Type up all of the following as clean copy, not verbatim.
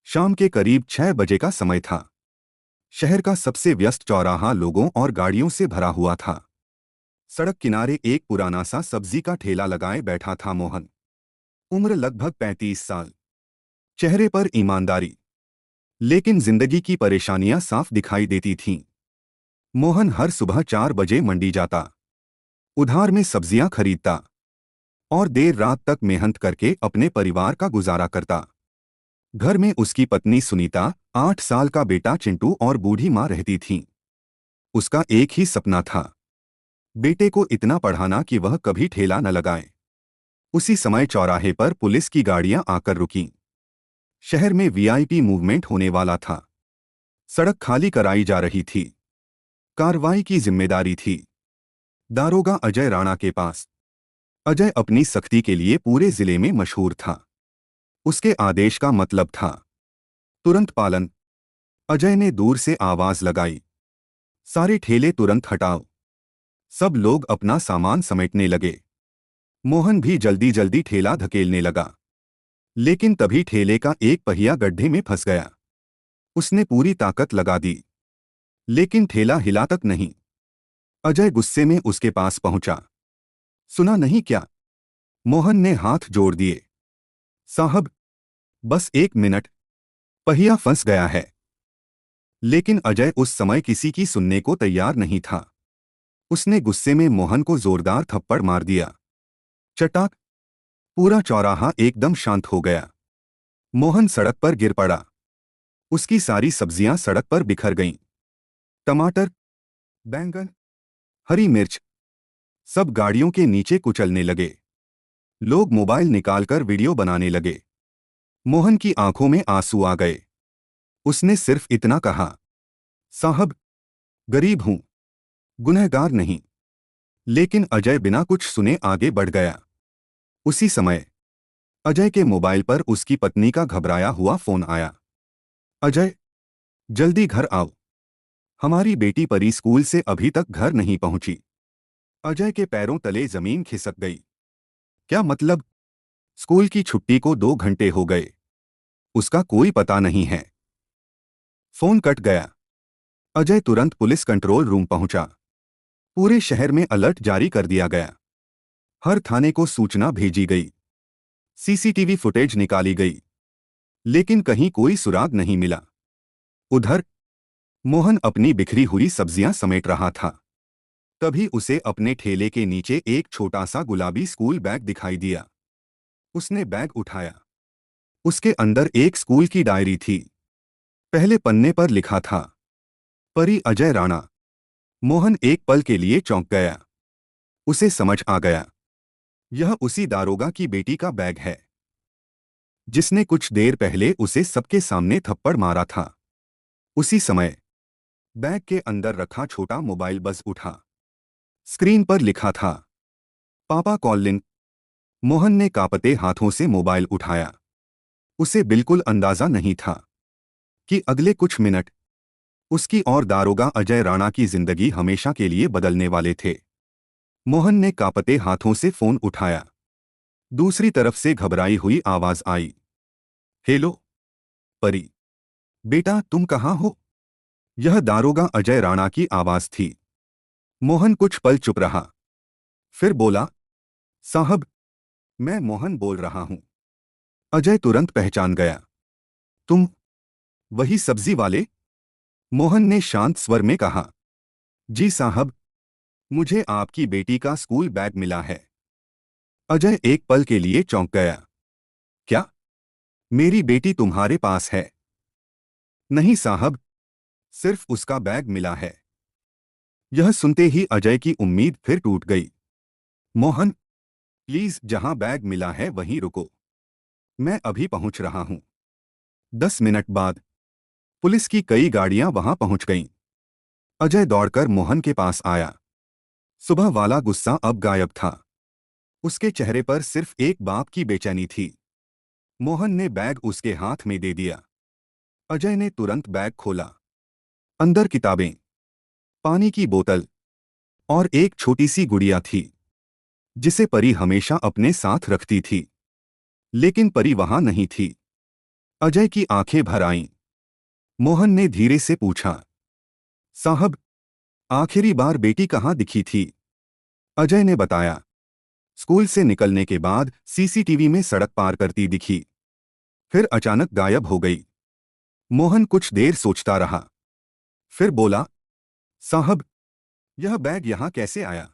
शाम के करीब 6 बजे का समय था। शहर का सबसे व्यस्त चौराहा लोगों और गाड़ियों से भरा हुआ था। सड़क किनारे एक पुराना सा सब्जी का ठेला लगाए बैठा था मोहन। उम्र लगभग 35 साल। चेहरे पर ईमानदारी, लेकिन जिंदगी की परेशानियां साफ दिखाई देती थीं। मोहन हर सुबह 4 बजे मंडी जाता, उधार में सब्जियां खरीदता और देर रात तक मेहनत करके अपने परिवार का गुजारा करता। घर में उसकी पत्नी सुनीता, 8 साल का बेटा चिंटू और बूढ़ी माँ रहती थीं। उसका एक ही सपना था, बेटे को इतना पढ़ाना कि वह कभी ठेला न लगाए। उसी समय चौराहे पर पुलिस की गाड़ियां आकर रुकीं। शहर में वीआईपी मूवमेंट होने वाला था। सड़क खाली कराई जा रही थी। कार्रवाई की जिम्मेदारी थी दारोगा अजय राणा के पास। अजय अपनी सख्ती के लिए पूरे जिले में मशहूर था। उसके आदेश का मतलब था तुरंत पालन। अजय ने दूर से आवाज लगाई, सारे ठेले तुरंत हटाओ। सब लोग अपना सामान समेटने लगे। मोहन भी जल्दी जल्दी ठेला धकेलने लगा, लेकिन तभी ठेले का एक पहिया गड्ढे में फंस गया। उसने पूरी ताकत लगा दी, लेकिन ठेला हिला तक नहीं। अजय गुस्से में उसके पास पहुंचा। सुना नहीं क्या? मोहन ने हाथ जोड़ दिए। साहब, बस 1 मिनट, पहिया फंस गया है। लेकिन अजय उस समय किसी की सुनने को तैयार नहीं था। उसने गुस्से में मोहन को जोरदार थप्पड़ मार दिया। चटाक! पूरा चौराहा एकदम शांत हो गया। मोहन सड़क पर गिर पड़ा। उसकी सारी सब्जियां सड़क पर बिखर गईं। टमाटर, बैंगन, हरी मिर्च, सब गाड़ियों के नीचे कुचलने लगे। लोग मोबाइल निकालकर वीडियो बनाने लगे। मोहन की आंखों में आंसू आ गए। उसने सिर्फ इतना कहा, साहब, गरीब हूं, गुनहगार नहीं। लेकिन अजय बिना कुछ सुने आगे बढ़ गया। उसी समय अजय के मोबाइल पर उसकी पत्नी का घबराया हुआ फोन आया। अजय, जल्दी घर आओ, हमारी बेटी परी स्कूल से अभी तक घर नहीं पहुंची। अजय के पैरों तले जमीन खिसक गई। क्या मतलब? स्कूल की छुट्टी को 2 घंटे हो गए, उसका कोई पता नहीं है। फोन कट गया। अजय तुरंत पुलिस कंट्रोल रूम पहुंचा। पूरे शहर में अलर्ट जारी कर दिया गया। हर थाने को सूचना भेजी गई। सीसीटीवी फुटेज निकाली गई, लेकिन कहीं कोई सुराग नहीं मिला। उधर मोहन अपनी बिखरी हुई सब्जियां समेट रहा था। तभी उसे अपने ठेले के नीचे एक छोटा सा गुलाबी स्कूल बैग दिखाई दिया। उसने बैग उठाया। उसके अंदर एक स्कूल की डायरी थी। पहले पन्ने पर लिखा था, परी अजय राणा। मोहन एक पल के लिए चौंक गया। उसे समझ आ गया, यह उसी दारोगा की बेटी का बैग है, जिसने कुछ देर पहले उसे सबके सामने थप्पड़ मारा था। उसी समय बैग के अंदर रखा छोटा मोबाइल बज उठा। स्क्रीन पर लिखा था, पापा कॉलिंग। मोहन ने कांपते हाथों से मोबाइल उठाया। उसे बिल्कुल अंदाजा नहीं था कि अगले कुछ मिनट उसकी और दारोगा अजय राणा की जिंदगी हमेशा के लिए बदलने वाले थे। मोहन ने कांपते हाथों से फोन उठाया। दूसरी तरफ से घबराई हुई आवाज आई, हेलो परी, बेटा तुम कहाँ हो? यह दारोगा अजय राणा की आवाज थी। मोहन कुछ पल चुप रहा, फिर बोला, साहब, मैं मोहन बोल रहा हूं। अजय तुरंत पहचान गया। तुम वही सब्जी वाले? मोहन ने शांत स्वर में कहा, जी साहब, मुझे आपकी बेटी का स्कूल बैग मिला है। अजय एक पल के लिए चौंक गया। क्या? मेरी बेटी तुम्हारे पास है? नहीं साहब, सिर्फ उसका बैग मिला है। यह सुनते ही अजय की उम्मीद फिर टूट गई। मोहन, प्लीज जहां बैग मिला है वहीं रुको, मैं अभी पहुंच रहा हूं। 10 मिनट बाद पुलिस की कई गाड़ियां वहां पहुंच गईं। अजय दौड़कर मोहन के पास आया। सुबह वाला गुस्सा अब गायब था। उसके चेहरे पर सिर्फ एक बाप की बेचैनी थी। मोहन ने बैग उसके हाथ में दे दिया। अजय ने तुरंत बैग खोला। अंदर किताबें, पानी की बोतल और एक छोटी सी गुड़िया थी, जिसे परी हमेशा अपने साथ रखती थी। लेकिन परी वहां नहीं थी। अजय की आंखें भर आईं। मोहन ने धीरे से पूछा, साहब, आखिरी बार बेटी कहाँ दिखी थी? अजय ने बताया, स्कूल से निकलने के बाद सीसीटीवी में सड़क पार करती दिखी, फिर अचानक गायब हो गई। मोहन कुछ देर सोचता रहा, फिर बोला, साहब, यह बैग यहां कैसे आया?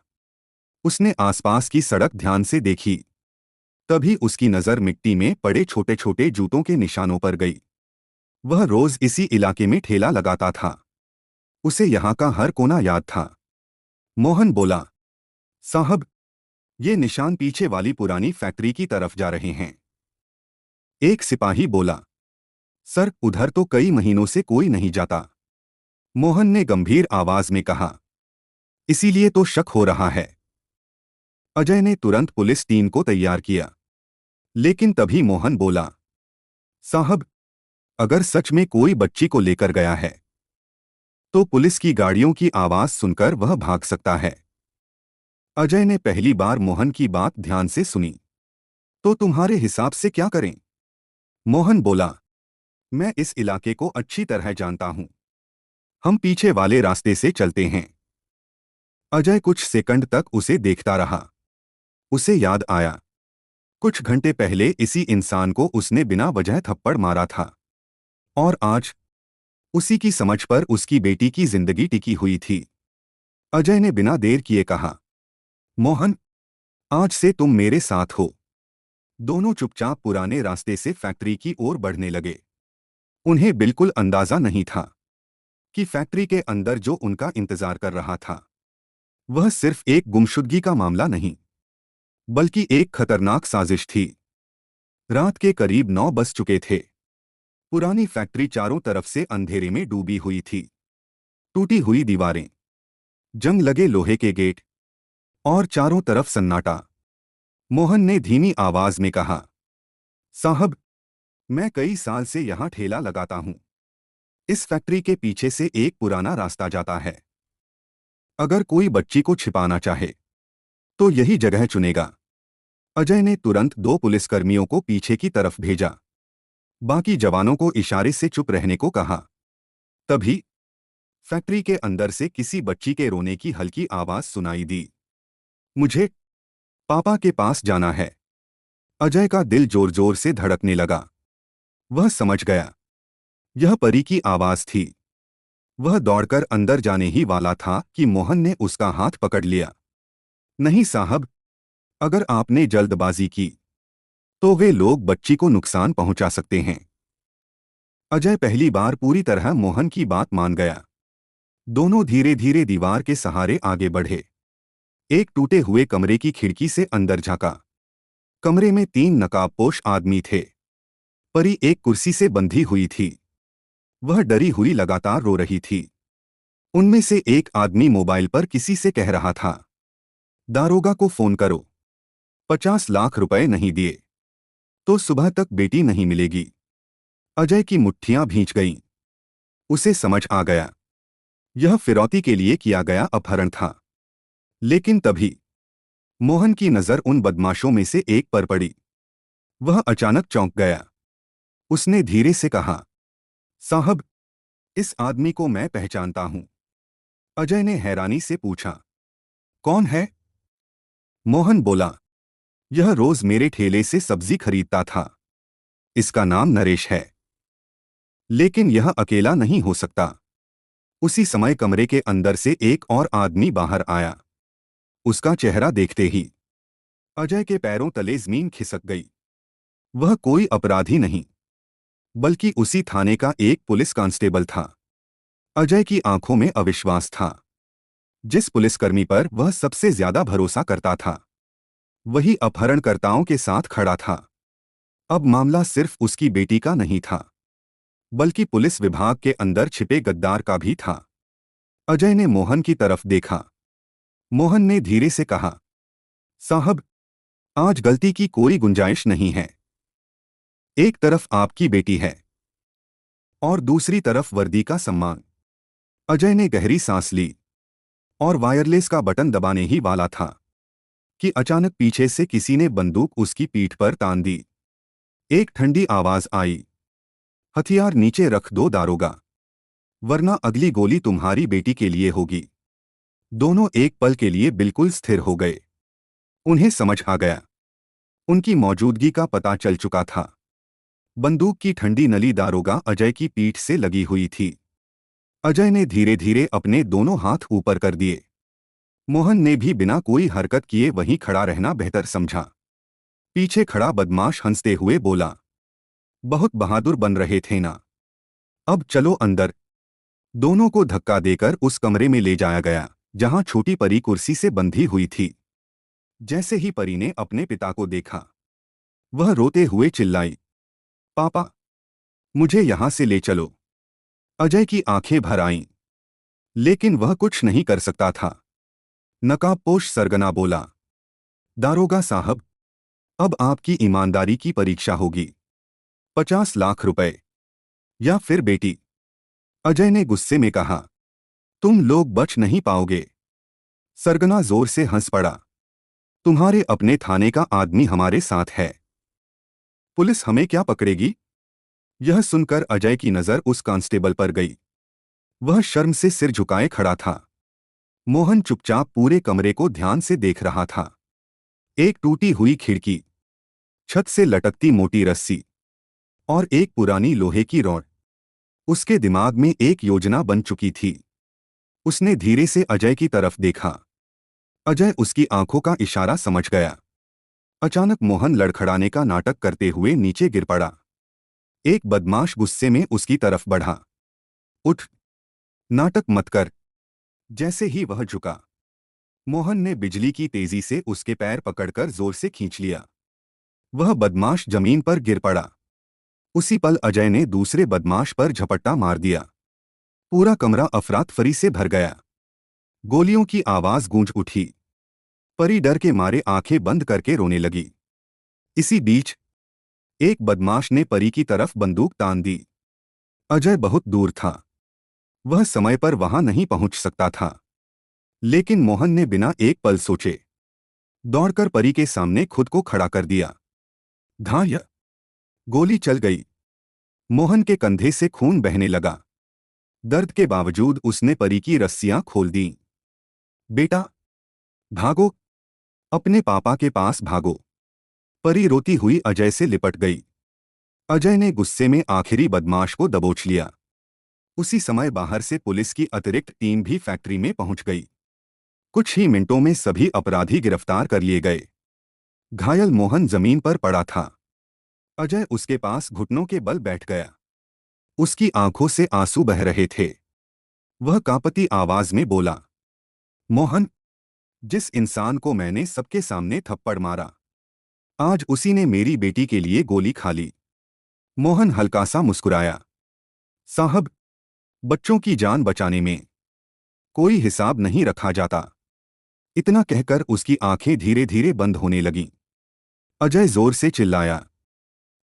उसने आसपास की सड़क ध्यान से देखी। तभी उसकी नजर मिट्टी में पड़े छोटे छोटे जूतों के निशानों पर गई। वह रोज इसी इलाके में ठेला लगाता था। उसे यहाँ का हर कोना याद था। मोहन बोला, साहब, ये निशान पीछे वाली पुरानी फैक्ट्री की तरफ जा रहे हैं। एक सिपाही बोला, सर, उधर तो कई महीनों से कोई नहीं जाता। मोहन ने गंभीर आवाज में कहा, इसीलिए तो शक हो रहा है। अजय ने तुरंत पुलिस टीम को तैयार किया। लेकिन तभी मोहन बोला, साहब, अगर सच में कोई बच्ची को लेकर गया है तो पुलिस की गाड़ियों की आवाज सुनकर वह भाग सकता है। अजय ने पहली बार मोहन की बात ध्यान से सुनी। तो तुम्हारे हिसाब से क्या करें? मोहन बोला, मैं इस इलाके को अच्छी तरह जानता हूं। हम पीछे वाले रास्ते से चलते हैं। अजय कुछ सेकंड तक उसे देखता रहा। उसे याद आया, कुछ घंटे पहले इसी इंसान को उसने बिना वजह थप्पड़ मारा था। और आज उसी की समझ पर उसकी बेटी की जिंदगी टिकी हुई थी। अजय ने बिना देर किए कहा, मोहन, आज से तुम मेरे साथ हो। दोनों चुपचाप पुराने रास्ते से फैक्ट्री की ओर बढ़ने लगे। उन्हें बिल्कुल अंदाजा नहीं था कि फैक्ट्री के अंदर जो उनका इंतजार कर रहा था वह सिर्फ एक गुमशुदगी का मामला नहीं, बल्कि एक खतरनाक साजिश थी। रात के करीब 9 बज चुके थे। पुरानी फैक्ट्री चारों तरफ से अंधेरे में डूबी हुई थी। टूटी हुई दीवारें, जंग लगे लोहे के गेट और चारों तरफ सन्नाटा। मोहन ने धीमी आवाज में कहा, साहब, मैं कई साल से यहां ठेला लगाता हूं। इस फैक्ट्री के पीछे से एक पुराना रास्ता जाता है। अगर कोई बच्ची को छिपाना चाहे तो यही जगह चुनेगा। अजय ने तुरंत 2 पुलिसकर्मियों को पीछे की तरफ भेजा। बाकी जवानों को इशारे से चुप रहने को कहा। तभी फैक्ट्री के अंदर से किसी बच्ची के रोने की हल्की आवाज सुनाई दी। मुझे पापा के पास जाना है। अजय का दिल जोर जोर से धड़कने लगा। वह समझ गया, यह परी की आवाज थी। वह दौड़कर अंदर जाने ही वाला था कि मोहन ने उसका हाथ पकड़ लिया। नहीं साहब, अगर आपने जल्दबाजी की तो वे लोग बच्ची को नुकसान पहुंचा सकते हैं। अजय पहली बार पूरी तरह मोहन की बात मान गया। दोनों धीरे धीरे दीवार के सहारे आगे बढ़े। एक टूटे हुए कमरे की खिड़की से अंदर झांका। कमरे में 3 नकाबपोश आदमी थे। परी एक कुर्सी से बंधी हुई थी। वह डरी हुई लगातार रो रही थी। उनमें से एक आदमी मोबाइल पर किसी से कह रहा था, दारोगा को फोन करो। 50 लाख रुपए नहीं दिए तो सुबह तक बेटी नहीं मिलेगी। अजय की मुट्ठियां भींच गईं। उसे समझ आ गया, यह फिरौती के लिए किया गया अपहरण था। लेकिन तभी मोहन की नजर उन बदमाशों में से एक पर पड़ी। वह अचानक चौंक गया। उसने धीरे से कहा, साहब, इस आदमी को मैं पहचानता हूं। अजय ने हैरानी से पूछा, कौन है? मोहन बोला, यह रोज मेरे ठेले से सब्जी खरीदता था। इसका नाम नरेश है। लेकिन यह अकेला नहीं हो सकता। उसी समय कमरे के अंदर से एक और आदमी बाहर आया। उसका चेहरा देखते ही अजय के पैरों तले जमीन खिसक गई। वह कोई अपराधी नहीं, बल्कि उसी थाने का एक पुलिस कांस्टेबल था। अजय की आंखों में अविश्वास था। जिस पुलिसकर्मी पर वह सबसे ज्यादा भरोसा करता था वही अपहरणकर्ताओं के साथ खड़ा था। अब मामला सिर्फ उसकी बेटी का नहीं था, बल्कि पुलिस विभाग के अंदर छिपे गद्दार का भी था। अजय ने मोहन की तरफ देखा। मोहन ने धीरे से कहा, साहब, आज गलती की कोई गुंजाइश नहीं है। एक तरफ आपकी बेटी है और दूसरी तरफ वर्दी का सम्मान। अजय ने गहरी सांस ली और वायरलेस का बटन दबाने ही वाला था कि अचानक पीछे से किसी ने बंदूक उसकी पीठ पर तान दी। एक ठंडी आवाज आई, हथियार नीचे रख दो दारोगा, वरना अगली गोली तुम्हारी बेटी के लिए होगी। दोनों एक पल के लिए बिल्कुल स्थिर हो गए। उन्हें समझ आ गया, उनकी मौजूदगी का पता चल चुका था। बंदूक की ठंडी नली दारोगा अजय की पीठ से लगी हुई थी। अजय ने धीरे धीरे अपने दोनों हाथ ऊपर कर दिए। मोहन ने भी बिना कोई हरकत किए वहीं खड़ा रहना बेहतर समझा। पीछे खड़ा बदमाश हंसते हुए बोला, बहुत बहादुर बन रहे थे ना, अब चलो अंदर। दोनों को धक्का देकर उस कमरे में ले जाया गया जहां छोटी परी कुर्सी से बंधी हुई थी। जैसे ही परी ने अपने पिता को देखा, वह रोते हुए चिल्लाई, पापा, मुझे यहां से ले चलो। अजय की आंखें भर आईं, लेकिन वह कुछ नहीं कर सकता था। नकाबपोश सरगना बोला, दारोगा साहब, अब आपकी ईमानदारी की परीक्षा होगी। 50 लाख रुपए या फिर बेटी। अजय ने गुस्से में कहा, तुम लोग बच नहीं पाओगे। सरगना जोर से हंस पड़ा, तुम्हारे अपने थाने का आदमी हमारे साथ है, पुलिस हमें क्या पकड़ेगी? यह सुनकर अजय की नजर उस कांस्टेबल पर गई। वह शर्म से सिर झुकाए खड़ा था। मोहन चुपचाप पूरे कमरे को ध्यान से देख रहा था। एक टूटी हुई खिड़की, छत से लटकती मोटी रस्सी और एक पुरानी लोहे की रॉड। उसके दिमाग में एक योजना बन चुकी थी। उसने धीरे से अजय की तरफ देखा। अजय उसकी आंखों का इशारा समझ गया। अचानक मोहन लड़खड़ाने का नाटक करते हुए नीचे गिर पड़ा। एक बदमाश गुस्से में उसकी तरफ बढ़ा। उठ, नाटक मत कर। जैसे ही वह झुका, मोहन ने बिजली की तेजी से उसके पैर पकड़कर जोर से खींच लिया। वह बदमाश जमीन पर गिर पड़ा। उसी पल अजय ने दूसरे बदमाश पर झपट्टा मार दिया। पूरा कमरा अफरातफरी से भर गया। गोलियों की आवाज गूंज उठी। परी डर के मारे आंखें बंद करके रोने लगी। इसी बीच एक बदमाश ने परी की तरफ बंदूक तान दी। अजय बहुत दूर था, वह समय पर वहां नहीं पहुंच सकता था। लेकिन मोहन ने बिना एक पल सोचे दौड़कर परी के सामने खुद को खड़ा कर दिया। धाय! गोली चल गई। मोहन के कंधे से खून बहने लगा। दर्द के बावजूद उसने परी की रस्सियां खोल दीं। बेटा, भागो, अपने पापा के पास भागो। परी रोती हुई अजय से लिपट गई। अजय ने गुस्से में आखिरी बदमाश को दबोच लिया। उसी समय बाहर से पुलिस की अतिरिक्त टीम भी फैक्ट्री में पहुंच गई। कुछ ही मिनटों में सभी अपराधी गिरफ्तार कर लिए गए। घायल मोहन जमीन पर पड़ा था। अजय उसके पास घुटनों के बल बैठ गया। उसकी आंखों से आंसू बह रहे थे। वह कांपती आवाज में बोला, मोहन, जिस इंसान को मैंने सबके सामने थप्पड़ मारा, आज उसी ने मेरी बेटी के लिए गोली खा ली। मोहन हल्का सा मुस्कुराया, साहब, बच्चों की जान बचाने में कोई हिसाब नहीं रखा जाता। इतना कहकर उसकी आंखें धीरे धीरे बंद होने लगीं। अजय जोर से चिल्लाया,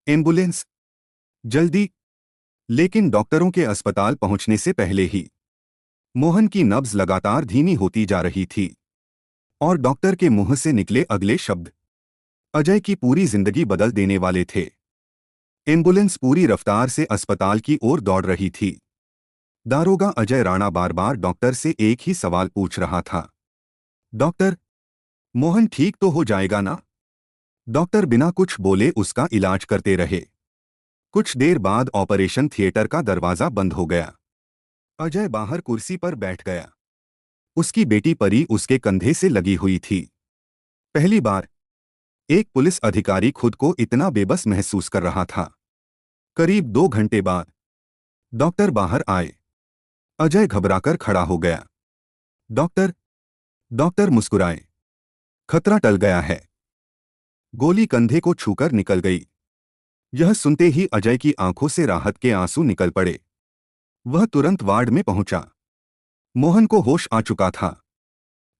एम्बुलेंस, जल्दी! लेकिन डॉक्टरों के अस्पताल पहुंचने से पहले ही मोहन की नब्ज लगातार धीमी होती जा रही थी और डॉक्टर के मुंह से निकले अगले शब्द अजय की पूरी जिंदगी बदल देने वाले थे। एम्बुलेंस पूरी रफ्तार से अस्पताल की ओर दौड़ रही थी। दारोगा अजय राणा बार बार डॉक्टर से एक ही सवाल पूछ रहा था, डॉक्टर, मोहन ठीक तो हो जाएगा ना? डॉक्टर बिना कुछ बोले उसका इलाज करते रहे। कुछ देर बाद ऑपरेशन थिएटर का दरवाजा बंद हो गया। अजय बाहर कुर्सी पर बैठ गया। उसकी बेटी परी उसके कंधे से लगी हुई थी। पहली बार एक पुलिस अधिकारी खुद को इतना बेबस महसूस कर रहा था। करीब 2 घंटे बाद डॉक्टर बाहर आए। अजय घबराकर खड़ा हो गया। डॉक्टर, डॉक्टर मुस्कुराए, खतरा टल गया है। गोली कंधे को छूकर निकल गई। यह सुनते ही अजय की आंखों से राहत के आंसू निकल पड़े। वह तुरंत वार्ड में पहुंचा। मोहन को होश आ चुका था।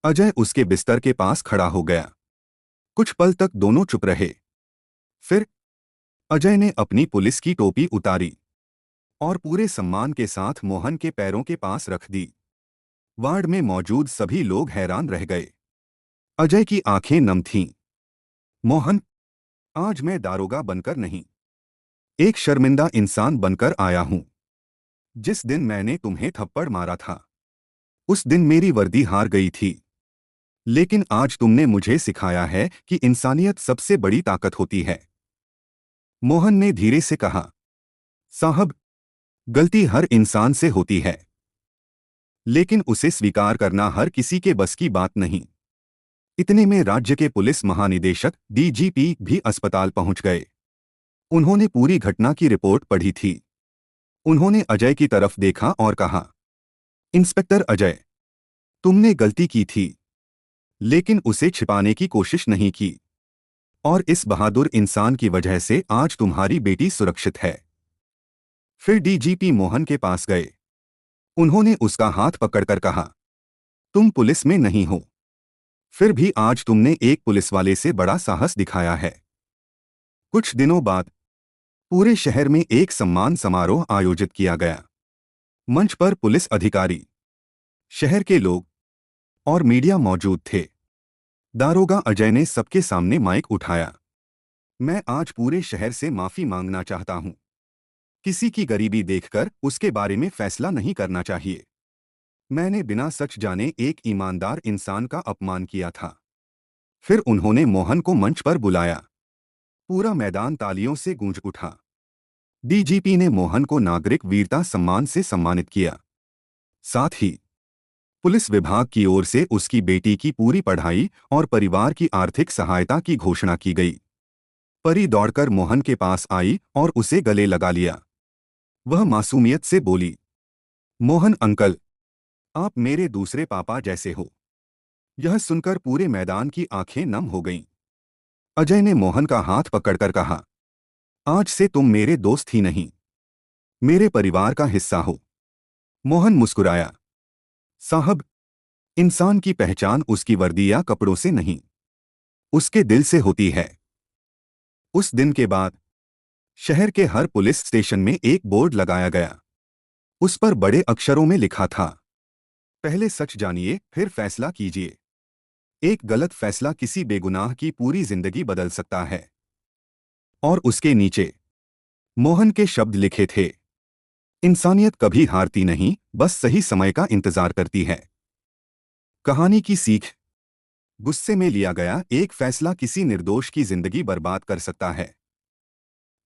अजय उसके बिस्तर के पास खड़ा हो गया। कुछ पल तक दोनों चुप रहे। फिर अजय ने अपनी पुलिस की टोपी उतारी और पूरे सम्मान के साथ मोहन के पैरों के पास रख दी। वार्ड में मौजूद सभी लोग हैरान रह गए। अजय की आंखें नम थीं। मोहन, आज मैं दारोगा बनकर नहीं, एक शर्मिंदा इंसान बनकर आया हूं। जिस दिन मैंने तुम्हें थप्पड़ मारा था उस दिन मेरी वर्दी हार गई थी, लेकिन आज तुमने मुझे सिखाया है कि इंसानियत सबसे बड़ी ताकत होती है। मोहन ने धीरे से कहा, साहब, गलती हर इंसान से होती है, लेकिन उसे स्वीकार करना हर किसी के बस की बात नहीं। इतने में राज्य के पुलिस महानिदेशक डीजीपी भी अस्पताल पहुंच गए। उन्होंने पूरी घटना की रिपोर्ट पढ़ी थी। उन्होंने अजय की तरफ देखा और कहा, इंस्पेक्टर अजय, तुमने गलती की थी, लेकिन उसे छिपाने की कोशिश नहीं की, और इस बहादुर इंसान की वजह से आज तुम्हारी बेटी सुरक्षित है। फिर डीजीपी मोहन के पास गए। उन्होंने उसका हाथ पकड़कर कहा, तुम पुलिस में नहीं हो, फिर भी आज तुमने एक पुलिसवाले से बड़ा साहस दिखाया है। कुछ दिनों बाद पूरे शहर में एक सम्मान समारोह आयोजित किया गया। मंच पर पुलिस अधिकारी, शहर के लोग और मीडिया मौजूद थे। दारोगा अजय ने सबके सामने माइक उठाया। मैं आज पूरे शहर से माफी मांगना चाहता हूं। किसी की गरीबी देखकर उसके बारे में फैसला नहीं करना चाहिए। मैंने बिना सच जाने एक ईमानदार इंसान का अपमान किया था। फिर उन्होंने मोहन को मंच पर बुलाया। पूरा मैदान तालियों से गूंज उठा। डीजीपी ने मोहन को नागरिक वीरता सम्मान से सम्मानित किया। साथ ही पुलिस विभाग की ओर से उसकी बेटी की पूरी पढ़ाई और परिवार की आर्थिक सहायता की घोषणा की गई। परी दौड़कर मोहन के पास आई और उसे गले लगा लिया। वह मासूमियत से बोली, मोहन अंकल, आप मेरे दूसरे पापा जैसे हो। यह सुनकर पूरे मैदान की आंखें नम हो गईं। अजय ने मोहन का हाथ पकड़कर कहा, आज से तुम मेरे दोस्त ही नहीं, मेरे परिवार का हिस्सा हो। मोहन मुस्कुराया, साहब, इंसान की पहचान उसकी वर्दी या कपड़ों से नहीं, उसके दिल से होती है। उस दिन के बाद शहर के हर पुलिस स्टेशन में एक बोर्ड लगाया गया। उस पर बड़े अक्षरों में लिखा था, पहले सच जानिए फिर फैसला कीजिए। एक गलत फैसला किसी बेगुनाह की पूरी जिंदगी बदल सकता है। और उसके नीचे मोहन के शब्द लिखे थे, इंसानियत कभी हारती नहीं, बस सही समय का इंतजार करती है। कहानी की सीख, गुस्से में लिया गया एक फैसला किसी निर्दोष की जिंदगी बर्बाद कर सकता है,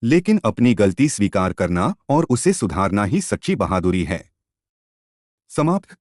लेकिन अपनी गलती स्वीकार करना और उसे सुधारना ही सच्ची बहादुरी है। समाप्त।